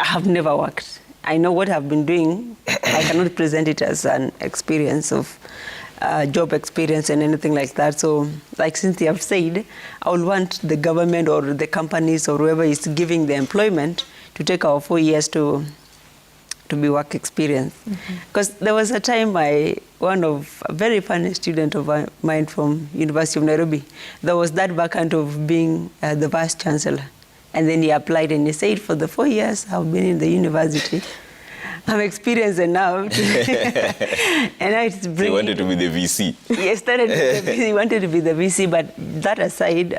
I have never worked. I know what I've been doing. I cannot present it as an experience of job experience and anything like that. So, like Cynthia said, I would want the government or the companies or whoever is giving the employment to take our 4 years to be work experience. Because there was a time a very funny student of mine from University of Nairobi, there was that vacant of being the vice chancellor. And then he applied and he said, for the 4 years I've been in the university, I'm experienced enough. And now it's He wanted to be the VC. Yes, he wanted to be the VC, but that aside,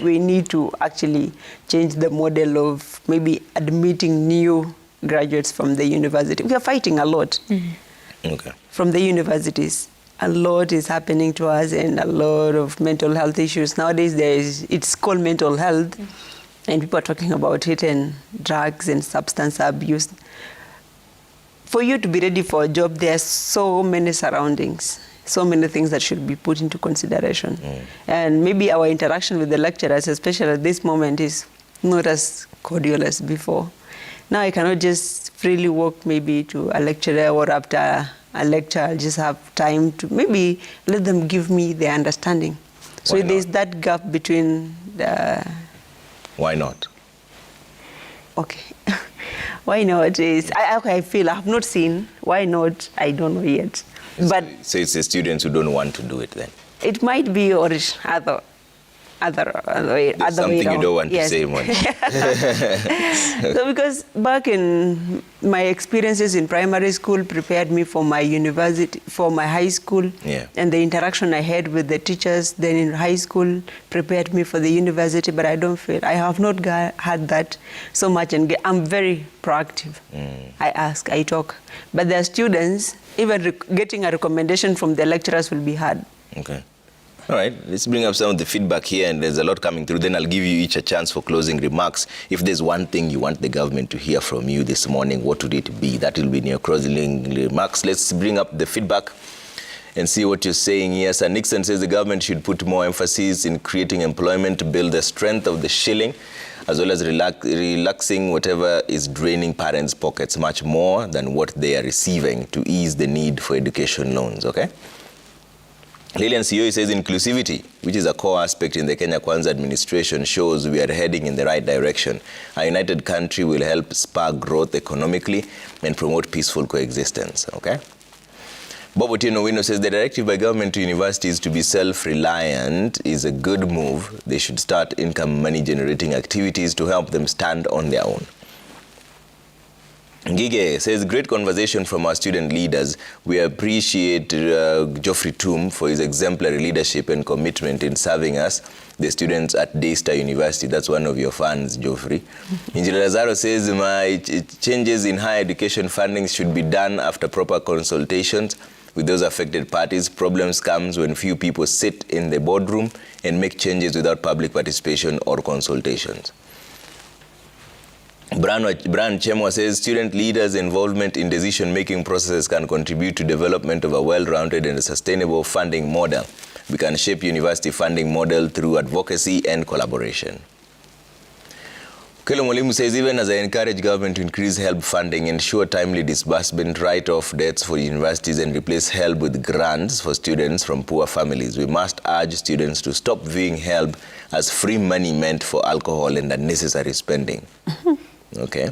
we need to actually change the model of maybe admitting new graduates from the university. We are fighting a lot from the universities. A lot is happening to us and a lot of mental health issues. Nowadays, it's called mental health. And people are talking about it and drugs and substance abuse. For you to be ready for a job, there are so many surroundings, so many things that should be put into consideration. And maybe our interaction with the lecturers, especially at this moment, is not as cordial as before. Now I cannot just freely walk maybe to a lecturer, or after a lecture I'll just have time to maybe let them give me their understanding. So there's that gap between the... Why not? Okay. Why not? I feel I have not seen. Why not? I don't know yet. But so it's the students who don't want to do it then? It might be or other way Something around. you don't want Yes. to say, Monica. So because back in my experiences in primary school prepared me for my university, for my high school, and the interaction I had with the teachers then in high school prepared me for the university, but I don't feel, I have not had that so much, and I'm very proactive. I ask, I talk. But there are students, even getting a recommendation from the lecturers will be hard. Okay. All right, let's bring up some of the feedback here, and there's a lot coming through. Then I'll give you each a chance for closing remarks. If there's one thing you want the government to hear from you this morning, what would it be? That will be in your closing remarks. Let's bring up the feedback and see what you're saying here. Sir Nixon says the government should put more emphasis in creating employment to build the strength of the shilling, as well as relaxing whatever is draining parents' pockets much more than what they are receiving to ease the need for education loans, okay? Lilian Sioi says inclusivity, which is a core aspect in the Kenya Kwanza administration, shows we are heading in the right direction. A united country will help spur growth economically and promote peaceful coexistence, okay? Bob Otieno Wino says the directive by government to universities to be self-reliant is a good move. They should start income money generating activities to help them stand on their own. Ngige says, great conversation from our student leaders. We appreciate Geoffrey Toom for his exemplary leadership and commitment in serving us, the students at Daystar University. That's one of your fans, Geoffrey. Injili Lazaro says, my changes in higher education funding should be done after proper consultations with those affected parties. Problems comes when few people sit in the boardroom and make changes without public participation or consultations. Brian Chemwa says, student leaders' involvement in decision-making processes can contribute to development of a well-rounded and sustainable funding model. We can shape university funding model through advocacy and collaboration. Kelo Mwalimu says, even as I encourage government to increase HELB funding, ensure timely disbursement, write-off debts for universities, and replace HELB with grants for students from poor families, we must urge students to stop viewing HELB as free money meant for alcohol and unnecessary spending. Okay.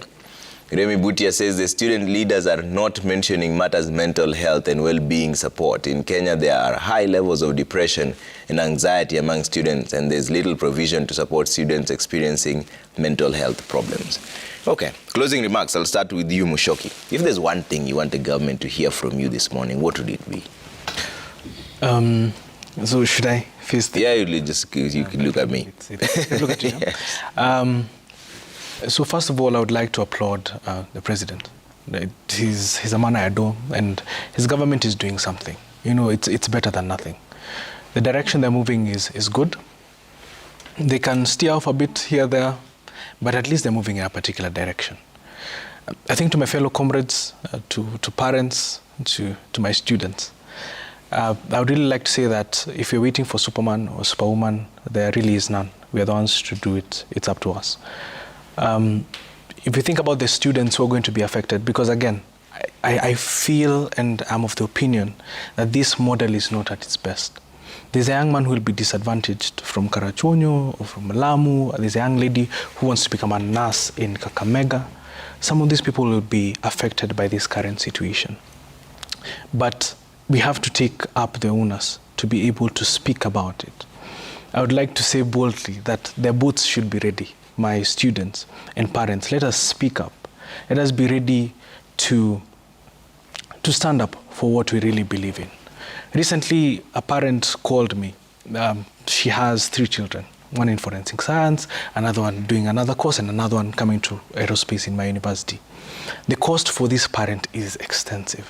Remy Butia says the student leaders are not mentioning matters mental health and well-being support. In Kenya, there are high levels of depression and anxiety among students, and there's little provision to support students experiencing mental health problems. Okay, closing remarks. I'll start with you, Mushoki. If there's one thing you want the government to hear from you this morning, what would it be? So should I face the... Yeah, you can look at me. Look at you. Yeah? So first of all, I would like to applaud the president. He's a man I adore, and his government is doing something. You know, it's better than nothing. The direction they're moving is good. They can steer off a bit here, there, but at least they're moving in a particular direction. I think to my fellow comrades, to parents, to my students, I would really like to say that if you're waiting for Superman or Superwoman, there really is none. We are the ones to do it. It's up to us. If you think about the students who are going to be affected, because again, I feel and I'm of the opinion that this model is not at its best. There's a young man who will be disadvantaged from Karachuonyo or from Lamu. There's a young lady who wants to become a nurse in Kakamega. Some of these people will be affected by this current situation. But we have to take up the onus to be able to speak about it. I would like to say boldly that their boots should be ready. My students and parents, let us speak up. Let us be ready to stand up for what we really believe in. Recently, a parent called me. She has 3 children, one in forensic science, another one doing another course, and another one coming to aerospace in my university. The cost for this parent is extensive.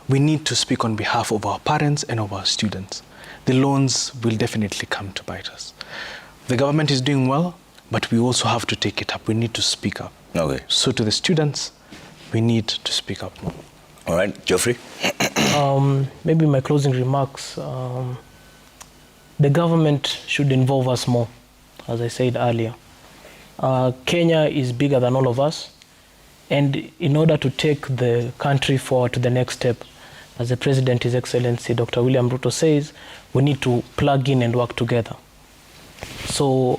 We need to speak on behalf of our parents and of our students. The loans will definitely come to bite us. The government is doing well, but we also have to take it up. We need to speak up. Okay. So to the students, we need to speak up more. All right, Geoffrey? Maybe my closing remarks. The government should involve us more, as I said earlier. Kenya is bigger than all of us. And in order to take the country forward to the next step, as the President, His Excellency Dr. William Ruto says, we need to plug in and work together. So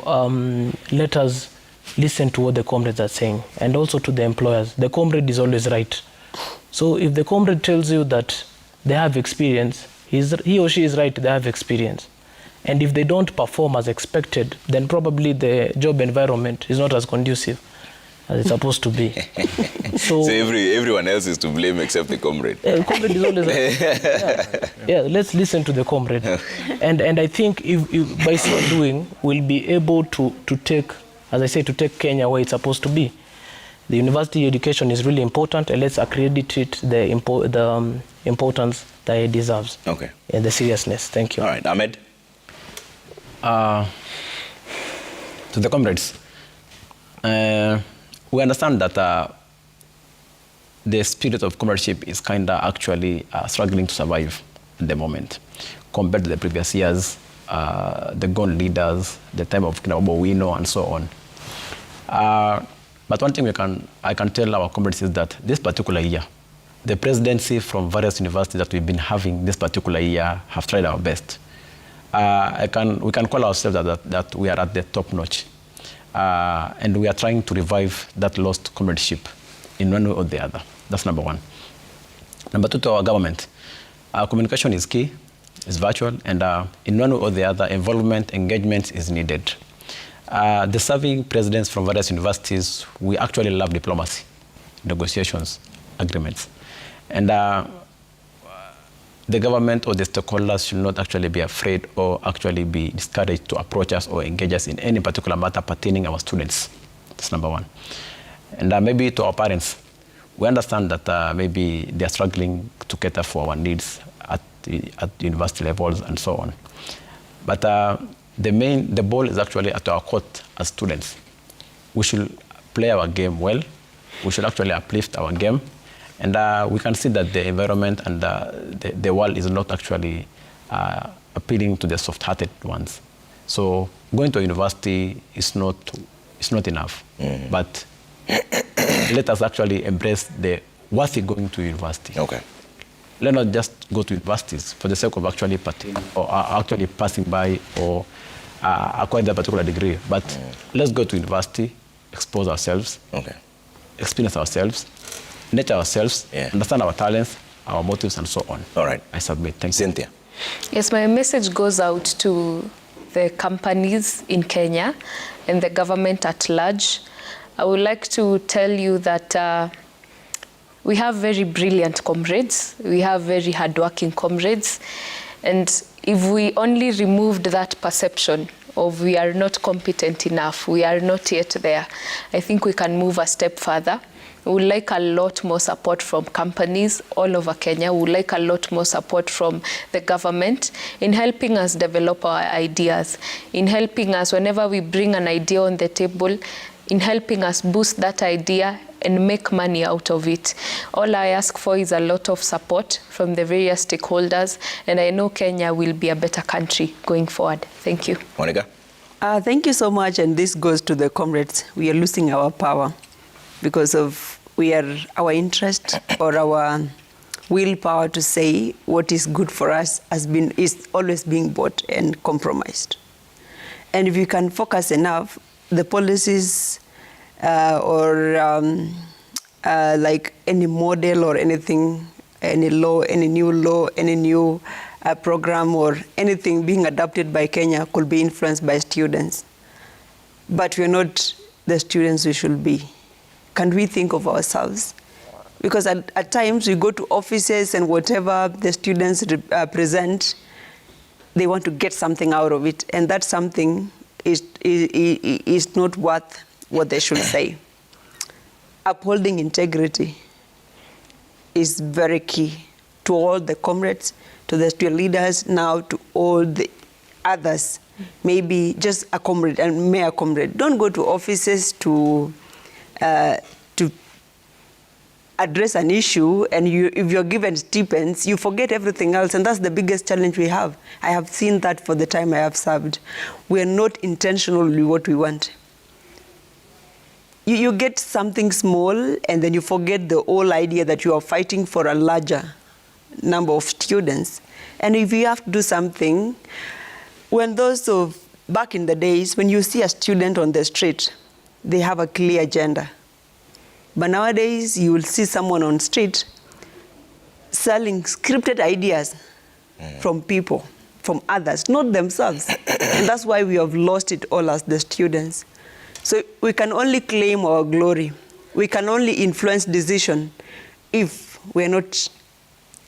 let us listen to what the comrades are saying, and also to the employers. The comrade is always right. So if the comrade tells you that they have experience, he or she is right, they have experience. And if they don't perform as expected, then probably the job environment is not as conducive as it's supposed to be. So everyone else is to blame except the comrade. The comrade is always right. Yeah, let's listen to the comrade. And I think if by so doing, we'll be able to take, as I say, to take Kenya where it's supposed to be. The university education is really important, and let's accredit it the importance that it deserves. Okay. And the seriousness. Thank you. All right, Ahmed? To the comrades, we understand that the spirit of comradeship is kind of actually struggling to survive at the moment compared to the previous years, the gone leaders, the time of Kinabobo Wino, and so on. But one thing I can tell our comrades is that this particular year, the presidency from various universities that we've been having this particular year have tried our best. We can call ourselves that we are at the top notch. And we are trying to revive that lost comradeship in one way or the other. That's number one. Number two, to our government, our communication is key, it's virtual, and in one way or the other, involvement, engagement is needed. The serving presidents from various universities, we actually love diplomacy. negotiations, agreements. And the government or the stakeholders should not actually be afraid or actually be discouraged to approach us or engage us in any particular matter pertaining our students. That's number one. And maybe to our parents, we understand that maybe they are struggling to cater for our needs at university levels and so on. But the ball is actually at our court as students. We should play our game well. We should actually uplift our game. And we can see that the environment and the world is not actually appealing to the soft-hearted ones. So going to university is not enough. But let us actually embrace the worthy going to university. Okay. Let not just go to universities for the sake of actually actually passing by or acquiring that particular degree. But let's go to university, expose ourselves, experience ourselves, nurture ourselves, understand our talents, our motives, and so on. All right. I submit. Thank you. Cynthia. Yes, my message goes out to the companies in Kenya and the government at large. I would like to tell you that we have very brilliant comrades. We have very hardworking comrades. And if we only removed that perception of we are not competent enough, we are not yet there, I think we can move a step further. We would like a lot more support from companies all over Kenya. We would like a lot more support from the government in helping us develop our ideas, in helping us whenever we bring an idea on the table, in helping us boost that idea and make money out of it. All I ask for is a lot of support from the various stakeholders, and I know Kenya will be a better country going forward. Thank you. Monica? Thank you so much, and this goes to the comrades. We are losing our power because of our interest or our willpower to say what is good for us is always being bought and compromised. And if you can focus enough, the policies like any model or anything, any law, any new program or anything being adopted by Kenya could be influenced by students. But we're not the students we should be. Can we think of ourselves? Because at times we go to offices and whatever the students present, they want to get something out of it, and that something is not worth what they should say. Upholding integrity is very key to all the comrades, to the student leaders, now to all the others. Maybe just a comrade and mere comrade. Don't go to offices to address an issue, and if you're given stipends, you forget everything else, and that's the biggest challenge we have. I have seen that for the time I have served. We are not intentional with what we want. You get something small, and then you forget the whole idea that you are fighting for a larger number of students. And if you have to do something, when back in the days, when you see a student on the street, they have a clear agenda. But nowadays, you will see someone on street selling scripted ideas from people, from others, not themselves. And that's why we have lost it all as the students. So we can only claim our glory. We can only influence decision if we're not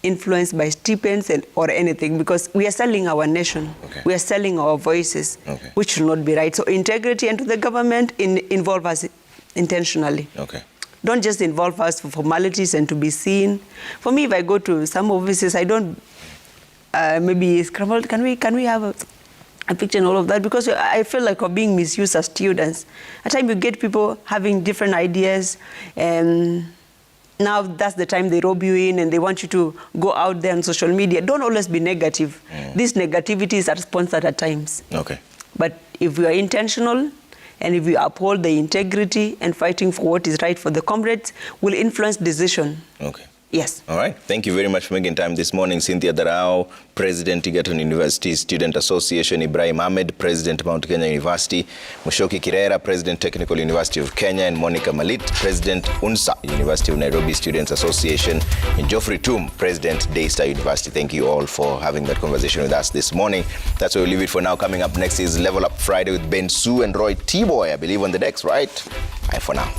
influenced by stipends or anything, because we are selling our nation. We are selling our voices, which should not be right. So integrity, and to the government, involve us intentionally. Don't just involve us for formalities and to be seen. For me, if I go to some offices, I don't maybe scramble. Can we have a picture and all of that? Because I feel like we're being misused as students. At times you get people having different ideas, and now that's the time they rob you in and they want you to go out there on social media. Don't always be negative. This negativity is sponsored at times. But if we are intentional, and if we uphold the integrity and fighting for what is right for the comrades, will influence decision. Yes. All right. Thank you very much for making time this morning. Cynthia Darao, President, Egerton University Student Association; Ibrahim Ahmed, President, Mount Kenya University; Mushoki Kirera, President, Technical University of Kenya; and Monica Malit, President, UNSA, University of Nairobi Students Association; and Geoffrey Tum, President, Daystar University. Thank you all for having that conversation with us this morning. That's where we'll leave it for now. Coming up next is Level Up Friday with Ben Sue and Roy T-Boy, I believe, on the decks, right? Bye for now.